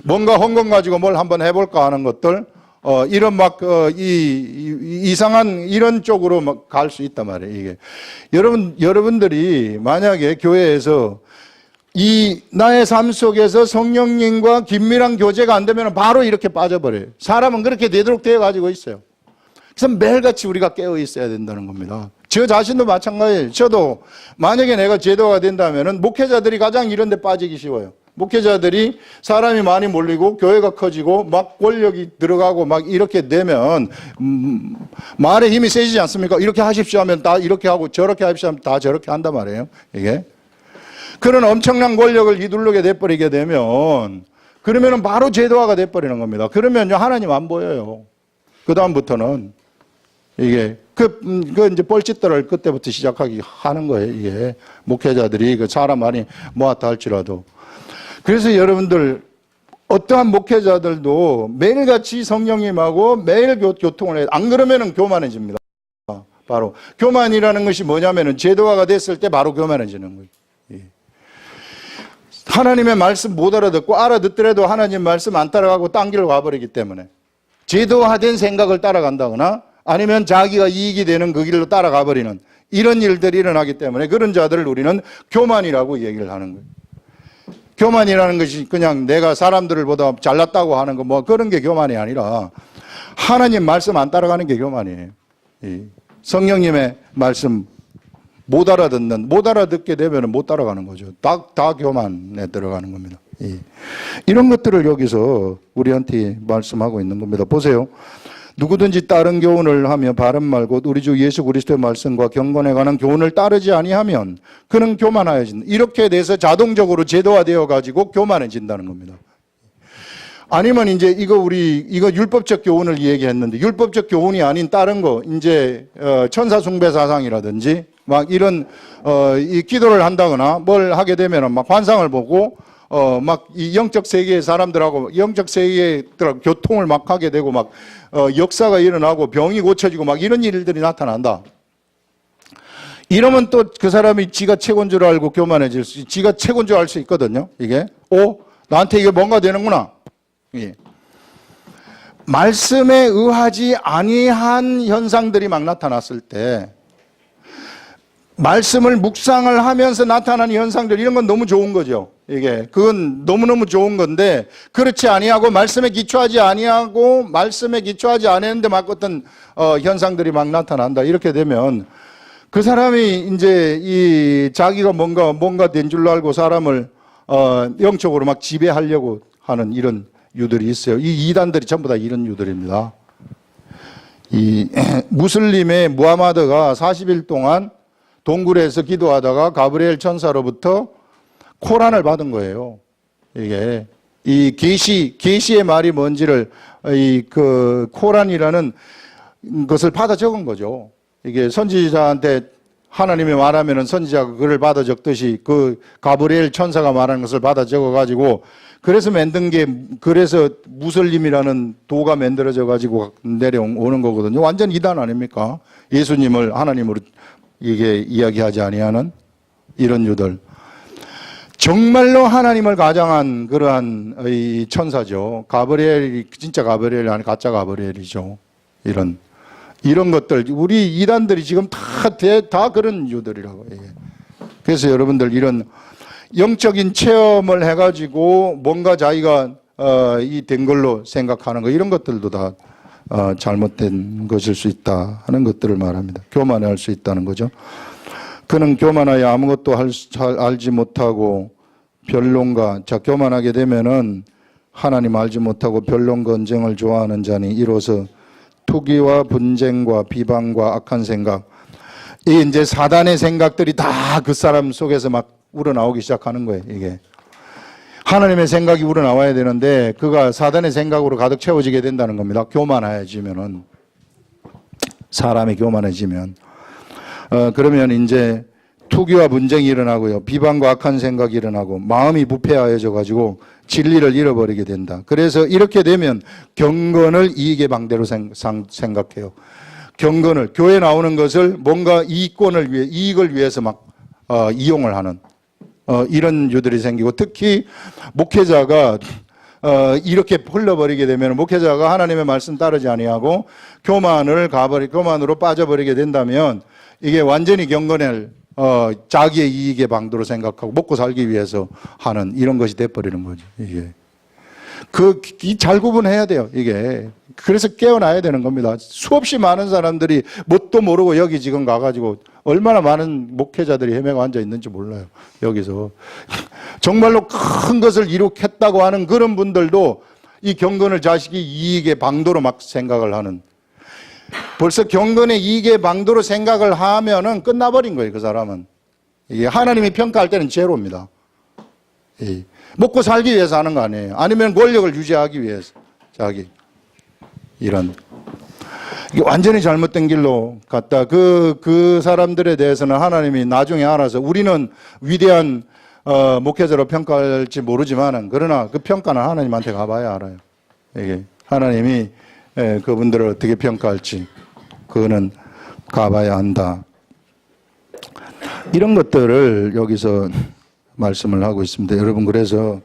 뭔가 헌금 가지고 뭘 한번 해볼까 하는 것들, 이런 이상한 이런 쪽으로 막 갈 수 있단 말이에요, 이게. 여러분들이 만약에 교회에서 나의 삶 속에서 성령님과 긴밀한 교제가 안 되면 바로 이렇게 빠져버려요. 사람은 그렇게 되도록 되어 가지고 있어요. 그래서 매일같이 우리가 깨어 있어야 된다는 겁니다. 저 자신도 마찬가지예요. 저도 만약에 내가 제도가 된다면은 목회자들이 가장 이런 데 빠지기 쉬워요. 목회자들이 사람이 많이 몰리고 교회가 커지고 막 권력이 들어가고 막 이렇게 되면 말에 힘이 세지지 않습니까? 이렇게 하십시오 하면 다 이렇게 하고 저렇게 하십시오 하면 다 저렇게 한단 말이에요. 이게. 그런 엄청난 권력을 휘두르게 돼버리게 되면 그러면은 바로 제도화가 돼버리는 겁니다. 그러면요 하나님 안 보여요. 그 다음부터는 이게 이제 뻘짓들을 그때부터 시작하기 하는 거예요. 이게 목회자들이 그 사람 많이 모았다 할지라도. 그래서 여러분들 어떠한 목회자들도 매일같이 성령님하고 매일 교통을 해요. 안 그러면은 교만해집니다. 바로 교만이라는 것이 뭐냐면은 제도화가 됐을 때 바로 교만해지는 거예요. 하나님의 말씀 못 알아듣고 알아듣더라도 하나님 말씀 안 따라가고 딴 길로 가버리기 때문에 제도화된 생각을 따라간다거나 아니면 자기가 이익이 되는 그 길로 따라가 버리는 이런 일들이 일어나기 때문에 그런 자들을 우리는 교만이라고 얘기를 하는 거예요. 교만이라는 것이 그냥 내가 사람들을 보다 잘났다고 하는 거 뭐 그런 게 교만이 아니라 하나님 말씀 안 따라가는 게 교만이에요. 성령님의 말씀 못 알아듣게 되면 못 따라가는 거죠. 다 교만에 들어가는 겁니다. 이런 것들을 여기서 우리한테 말씀하고 있는 겁니다. 보세요. 누구든지 다른 교훈을 하며 바른 말 곧 우리 주 예수 그리스도의 말씀과 경건에 관한 교훈을 따르지 아니하면 그는 교만하여진다. 이렇게 돼서 자동적으로 제도화되어 가지고 교만해진다는 겁니다. 아니면 이제 이거 율법적 교훈을 얘기했는데 율법적 교훈이 아닌 다른 거 이제 천사 숭배 사상이라든지 막 이런 이 기도를 한다거나 뭘 하게 되면은 막 환상을 보고 막 이 영적 세계의 사람들하고 영적 세계들하고 교통을 막 하게 되고 막 역사가 일어나고 병이 고쳐지고 막 이런 일들이 나타난다. 이러면 또 그 사람이 지가 최고인 줄 알고 교만해질 수, 지가 최고인 줄 알 수 있거든요. 이게 나한테 이게 뭔가 되는구나. 예. 말씀에 의하지 아니한 현상들이 막 나타났을 때 말씀을 묵상을 하면서 나타나는 현상들 이런 건 너무 좋은 거죠. 그건 너무너무 좋은 건데 그렇지 아니하고 말씀에 기초하지 아니하고 말씀에 기초하지 않았는데 막 어떤 현상들이 막 나타난다. 이렇게 되면 그 사람이 이제 자기가 뭔가 된 줄로 알고 사람을 영적으로 막 지배하려고 하는 이런 유들이 있어요. 이 이단들이 전부 다 이런 유들입니다. 이 무슬림의 무하마드가 40일 동안 동굴에서 기도하다가 가브리엘 천사로부터 코란을 받은 거예요. 이게 이 계시의 말이 뭔지를 그 코란이라는 것을 받아 적은 거죠. 이게 선지자한테 하나님이 말하면은 선지자가 그를 받아 적듯이 그 가브리엘 천사가 말하는 것을 받아 적어 가지고 그래서 만든 게 그래서 무슬림이라는 도가 만들어져 가지고 내려오는 거거든요. 완전 이단 아닙니까? 예수님을 하나님으로 이게 이야기하지 아니하는 이런 유들. 정말로 하나님을 가장한 그러한 이 천사죠. 가브리엘이 진짜 가브리엘이 아니 가짜 가브리엘이죠. 이런 것들 우리 이단들이 지금 다 그런 유들이라고. 그래서 여러분들 이런 영적인 체험을 해가지고 뭔가 자기가 된 걸로 생각하는 거 이런 것들도 다 잘못된 것일 수 있다 하는 것들을 말합니다. 교만할 수 있다는 거죠. 그는 교만하여 아무것도 알지 못하고 변론과 교만하게 되면은 하나님 알지 못하고 변론 건쟁을 좋아하는 자니 이로써 투기와 분쟁과 비방과 악한 생각 이 이제 사단의 생각들이 다 그 사람 속에서 막 우러나오기 시작하는 거예요. 이게 하나님의 생각이 우러나와야 되는데 그가 사단의 생각으로 가득 채워지게 된다는 겁니다. 교만해지면은 사람이 교만해지면 그러면 이제 투기와 분쟁이 일어나고요. 비방과 악한 생각이 일어나고 마음이 부패하여져 가지고 진리를 잃어버리게 된다. 그래서 이렇게 되면 경건을 이익의 방대로 생각해요. 경건을 교회 나오는 것을 뭔가 이익을 위해서 막 이용을 하는 이런 유들이 생기고 특히 목회자가 이렇게 흘러버리게 되면 목회자가 하나님의 말씀 따르지 아니하고 교만으로 빠져버리게 된다면 이게 완전히 경건을 자기의 이익의 방도로 생각하고 먹고 살기 위해서 하는 이런 것이 돼버리는 거죠. 이게 잘 구분해야 돼요. 이게 그래서 깨어나야 되는 겁니다. 수없이 많은 사람들이 뭣도 모르고 여기 지금 가가지고 얼마나 많은 목회자들이 헤매고 앉아 있는지 몰라요. 여기서 정말로 큰 것을 이룩했다고 하는 그런 분들도 이 경건을 자식이 이익의 방도로 막 생각을 하는, 벌써 경건의 이익의 방도로 생각을 하면은 끝나버린 거예요. 그 사람은. 이게 하나님이 평가할 때는 제로입니다. 먹고 살기 위해서 하는 거 아니에요. 아니면 권력을 유지하기 위해서 자기 이런, 이게 완전히 잘못된 길로 갔다. 그 사람들에 대해서는 하나님이 나중에 알아서, 우리는 위대한 목회자로 평가할지 모르지만은, 그러나 그 평가는 하나님한테 가봐야 알아요. 이게 하나님이 그분들을 어떻게 평가할지 그거는 가봐야 한다. 이런 것들을 여기서 말씀을 하고 있습니다. 여러분, 그래서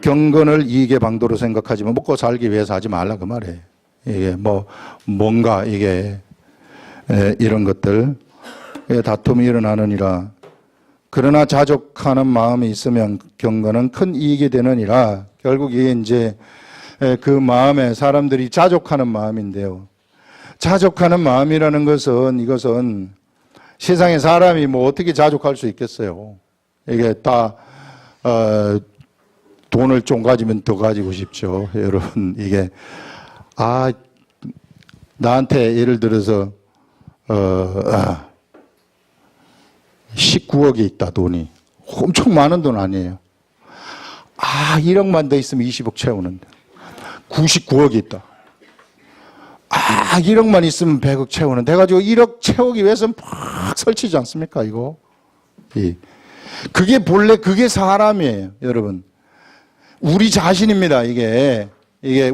경건을 이익의 방도로 생각하지만 먹고 살기 위해서 하지 말라 그 말이에요. 이게 뭔가 이게 이런 것들 다툼이 일어나느니라. 그러나 자족하는 마음이 있으면 경건은 큰 이익이 되느니라. 결국 이게 이제 그 마음에 사람들이 자족하는 마음인데요. 자족하는 마음이라는 것은, 이것은 세상에 사람이 뭐 어떻게 자족할 수 있겠어요. 이게 다 돈을 좀 가지면 더 가지고 싶죠. 여러분, 이게 나한테 예를 들어서 19억이 있다, 돈이. 엄청 많은 돈 아니에요. 1억만 더 있으면 20억 채우는데 99억이 있다. 1억만 있으면 100억 채우는데 해가지고 1억 채우기 위해서는 팍 설치지 않습니까, 이거? 그게 본래 그게 사람이에요, 여러분. 우리 자신입니다, 이게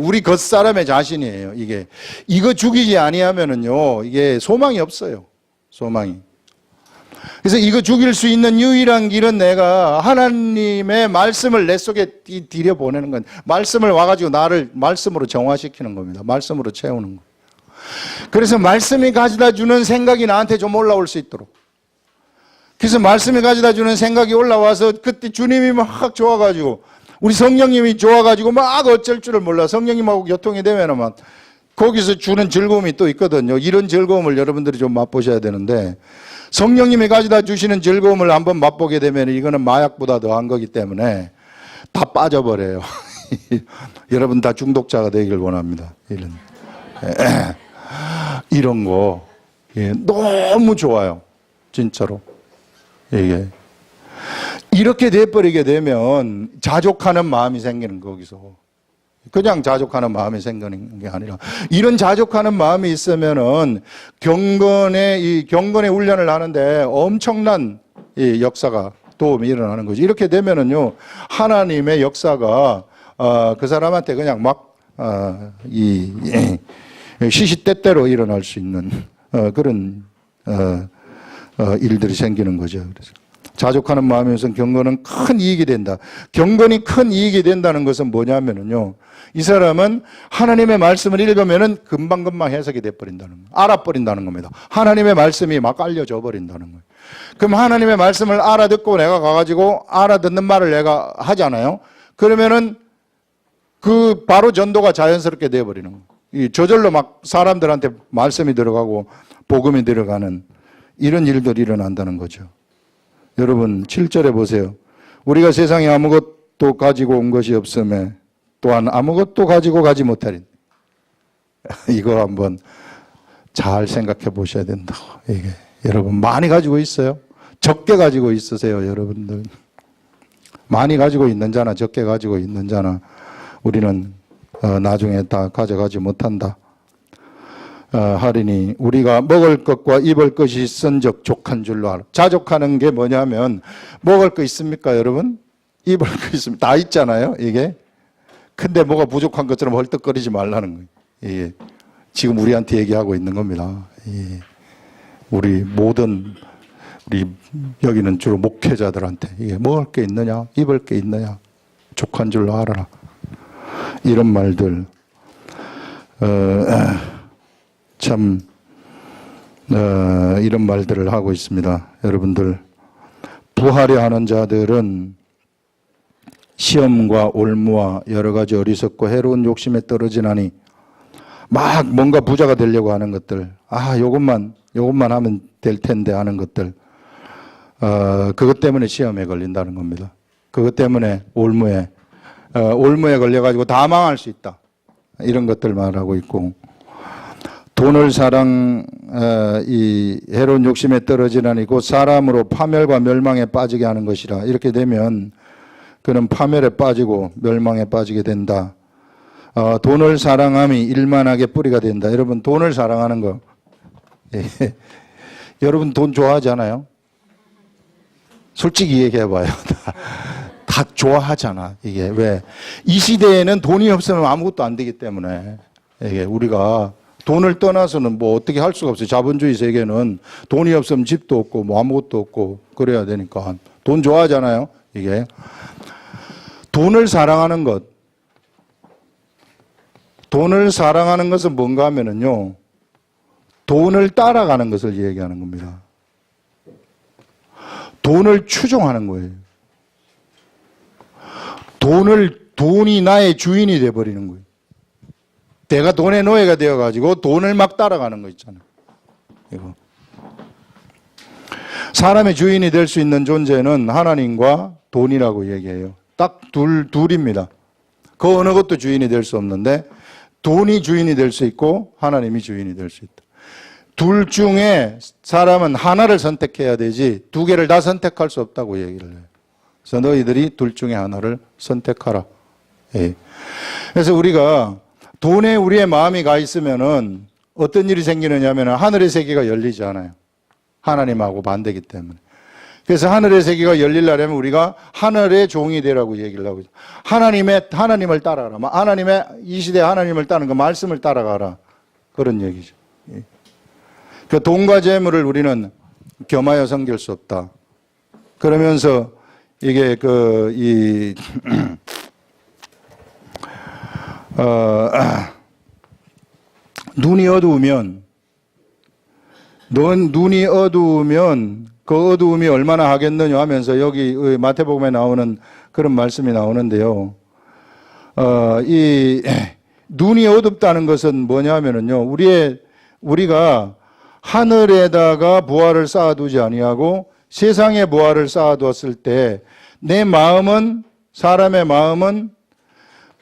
우리 겉사람의 자신이에요, 이거 죽이지 아니하면은요, 이게 소망이 없어요, 소망이. 그래서 이거 죽일 수 있는 유일한 길은 내가 하나님의 말씀을 내 속에 들여보내는 건, 말씀을 와가지고 나를 말씀으로 정화시키는 겁니다. 말씀으로 채우는 거. 그래서 말씀이 가져다 주는 생각이 나한테 좀 올라올 수 있도록. 그래서 말씀이 가져다 주는 생각이 올라와서 그때 주님이 막 좋아가지고, 우리 성령님이 좋아가지고 막 어쩔 줄을 몰라. 성령님하고 교통이 되면은 막 거기서 주는 즐거움이 또 있거든요. 이런 즐거움을 여러분들이 좀 맛보셔야 되는데, 성령님이 가져다 주시는 즐거움을 한번 맛보게 되면 이거는 마약보다 더한 거기 때문에 다 빠져버려요. 여러분 다 중독자가 되길 원합니다. 이런 거 너무 좋아요, 진짜로. 이렇게 돼버리게 되면 자족하는 마음이 생기는, 거기서 그냥 자족하는 마음이 생기는 게 아니라, 이런 자족하는 마음이 있으면은 경건의 훈련을 하는데 엄청난 이 역사가, 도움이 일어나는 거죠. 이렇게 되면은요, 하나님의 역사가 그 사람한테 그냥 막 시시때때로 일어날 수 있는 그런 일들이 생기는 거죠. 그래서 자족하는 마음에서 경건은 큰 이익이 된다. 경건이 큰 이익이 된다는 것은 뭐냐면은요, 이 사람은 하나님의 말씀을 읽으면은 금방금방 해석이 돼버린다는 거예요. 알아버린다는 겁니다. 하나님의 말씀이 막 알려져 버린다는 거예요. 그럼 하나님의 말씀을 알아듣고 내가 가가지고 알아듣는 말을 내가 하잖아요. 그러면은 그 바로 전도가 자연스럽게 돼버리는 거예요. 이 저절로 막 사람들한테 말씀이 들어가고 복음이 들어가는 이런 일들이 일어난다는 거죠. 여러분 7절에 보세요. 우리가 세상에 아무것도 가지고 온 것이 없음에 또한 아무것도 가지고 가지 못하리. 이거 한번 잘 생각해 보셔야 된다고. 이게 여러분 많이 가지고 있어요? 적게 가지고 있으세요, 여러분들? 많이 가지고 있는 자나 적게 가지고 있는 자나 우리는 나중에 다 가져가지 못한다. 하리니 우리가 먹을 것과 입을 것이 있은즉 족한 줄로 알아. 자족하는 게 뭐냐면, 먹을 거 있습니까, 여러분? 입을 거 있습니다. 다 있잖아요, 이게. 근데 뭐가 부족한 것처럼 헐떡거리지 말라는 거예요. 이게 지금 우리한테 얘기하고 있는 겁니다. 우리 여기는 주로 목회자들한테 이게 먹을 게 있느냐, 입을 게 있느냐, 족한 줄로 알아라. 이런 말들 참 이런 말들을 하고 있습니다. 여러분들, 부하려 하는 자들은 시험과 올무와 여러 가지 어리석고 해로운 욕심에 떨어지나니, 막 뭔가 부자가 되려고 하는 것들, 요것만 하면 될 텐데 하는 것들, 그것 때문에 시험에 걸린다는 겁니다. 그것 때문에 올무에 걸려가지고 다 망할 수 있다, 이런 것들 말하고 있고, 돈을 이 해로운 욕심에 떨어지나니 곧 사람으로 파멸과 멸망에 빠지게 하는 것이라. 이렇게 되면 그는 파멸에 빠지고 멸망에 빠지게 된다. 돈을 사랑함이 일만하게 뿌리가 된다. 여러분, 돈을 사랑하는 거, 여러분 돈 좋아하지 않아요? 솔직히 얘기해봐요. 다 좋아하잖아. 이게 왜? 이 시대에는 돈이 없으면 아무것도 안 되기 때문에, 이게 우리가 돈을 떠나서는 뭐 어떻게 할 수가 없어요. 자본주의 세계는 돈이 없으면 집도 없고 뭐 아무것도 없고 그래야 되니까 돈 좋아하잖아요. 이게 돈을 사랑하는 것, 돈을 사랑하는 것은 뭔가 하면은요, 돈을 따라가는 것을 얘기하는 겁니다. 돈을 추종하는 거예요. 돈이 나의 주인이 돼버리는 거예요. 내가 돈의 노예가 되어가지고 돈을 막 따라가는 거 있잖아요. 이거. 사람의 주인이 될 수 있는 존재는 하나님과 돈이라고 얘기해요. 딱 둘입니다. 그 어느 것도 주인이 될 수 없는데, 돈이 주인이 될 수 있고 하나님이 주인이 될 수 있다. 둘 중에 사람은 하나를 선택해야 되지 두 개를 다 선택할 수 없다고 얘기를 해요. 그래서 너희들이 둘 중에 하나를 선택하라. 예. 그래서 우리가 돈에 우리의 마음이 가 있으면은 어떤 일이 생기느냐면 하늘의 세계가 열리지 않아요. 하나님하고 반대기 때문에. 그래서 하늘의 세계가 열리려면 우리가 하늘의 종이 되라고 얘기를 하고 있어요. 하나님을 따라가라. 이 시대에 하나님을 따르는 그 말씀을 따라가라. 그런 얘기죠. 그 돈과 재물을 우리는 겸하여 섬길 수 없다. 그러면서 이게 눈이 어두우면 그 어두움이 얼마나 하겠느냐 하면서 여기 마태복음에 나오는 그런 말씀이 나오는데요. 이 눈이 어둡다는 것은 뭐냐면은요, 우리가 하늘에다가 보화를 쌓아두지 아니하고 세상에 보화를 쌓아두었을 때 내 마음은, 사람의 마음은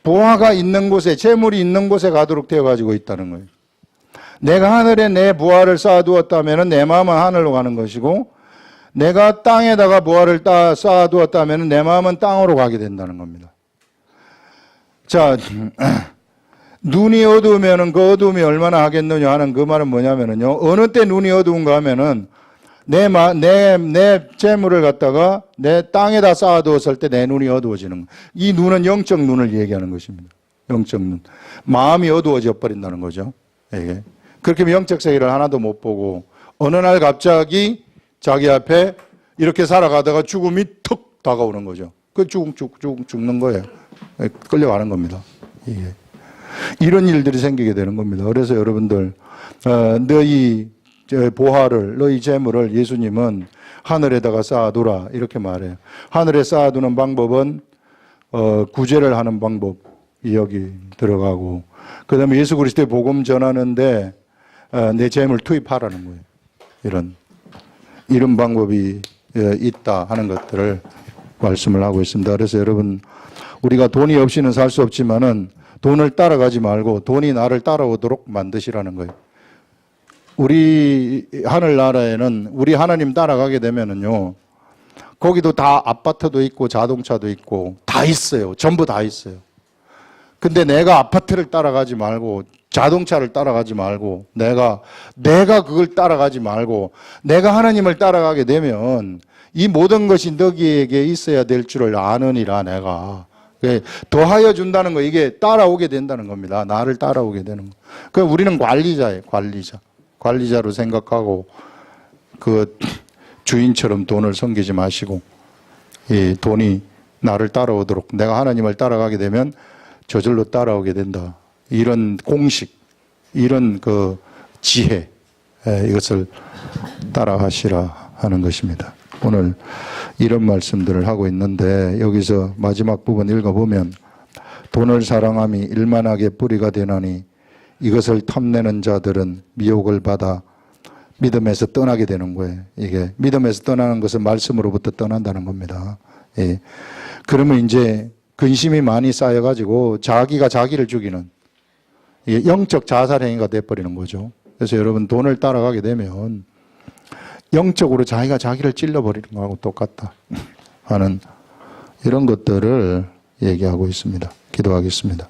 보화가 있는 곳에, 재물이 있는 곳에 가도록 되어 가지고 있다는 거예요. 내가 하늘에 내 보화를 쌓아두었다면 내 마음은 하늘로 가는 것이고, 내가 땅에다가 보화를 쌓아두었다면 내 마음은 땅으로 가게 된다는 겁니다. 자, 눈이 어두우면 그 어두움이 얼마나 하겠느냐 하는 그 말은 뭐냐면요, 어느 때 눈이 어두운가 하면은 내 재물을 갖다가 내 땅에다 쌓아두었을 때 내 눈이 어두워지는 거예요. 이 눈은 영적 눈을 얘기하는 것입니다. 영적 눈. 마음이 어두워져 버린다는 거죠. 이게. 그렇게 하면 영적 세계를 하나도 못 보고 어느 날 갑자기 자기 앞에 이렇게 살아가다가 죽음이 툭 다가오는 거죠. 그 죽는 거예요. 끌려가는 겁니다. 이게. 이런 일들이 생기게 되는 겁니다. 그래서 여러분들, 너희 보화를, 너희 재물을 예수님은 하늘에다가 쌓아두라, 이렇게 말해요. 하늘에 쌓아두는 방법은 구제를 하는 방법이 여기 들어가고, 그 다음에 예수 그리스도의 복음 전하는데 내 재물 투입하라는 거예요. 이런 방법이 있다 하는 것들을 말씀을 하고 있습니다. 그래서 여러분, 우리가 돈이 없이는 살 수 없지만은 돈을 따라가지 말고 돈이 나를 따라오도록 만드시라는 거예요. 우리 하늘나라에는 우리 하나님 따라가게 되면은요, 거기도 다 아파트도 있고 자동차도 있고 다 있어요. 전부 다 있어요. 근데 내가 아파트를 따라가지 말고 자동차를 따라가지 말고 내가 그걸 따라가지 말고 내가 하나님을 따라가게 되면 이 모든 것이 너희에게 있어야 될 줄을 아느니라. 내가 더하여 준다는 거, 이게 따라오게 된다는 겁니다. 나를 따라오게 되는 거. 그러니까 우리는 관리자예요. 관리자로 생각하고 그 주인처럼 돈을 섬기지 마시고, 이 돈이 나를 따라오도록, 내가 하나님을 따라가게 되면 저절로 따라오게 된다. 이런 공식, 이런 그 지혜, 이것을 따라하시라 하는 것입니다. 오늘 이런 말씀들을 하고 있는데 여기서 마지막 부분 읽어보면 돈을 사랑함이 일만하게 뿌리가 되나니 이것을 탐내는 자들은 미혹을 받아 믿음에서 떠나게 되는 거예요. 이게 믿음에서 떠나는 것은 말씀으로부터 떠난다는 겁니다. 예. 그러면 이제 근심이 많이 쌓여가지고 자기가 자기를 죽이는 이게 영적 자살 행위가 돼버리는 거죠. 그래서 여러분 돈을 따라가게 되면 영적으로 자기가 자기를 찔러버리는 거하고 똑같다 하는 이런 것들을 얘기하고 있습니다. 기도하겠습니다.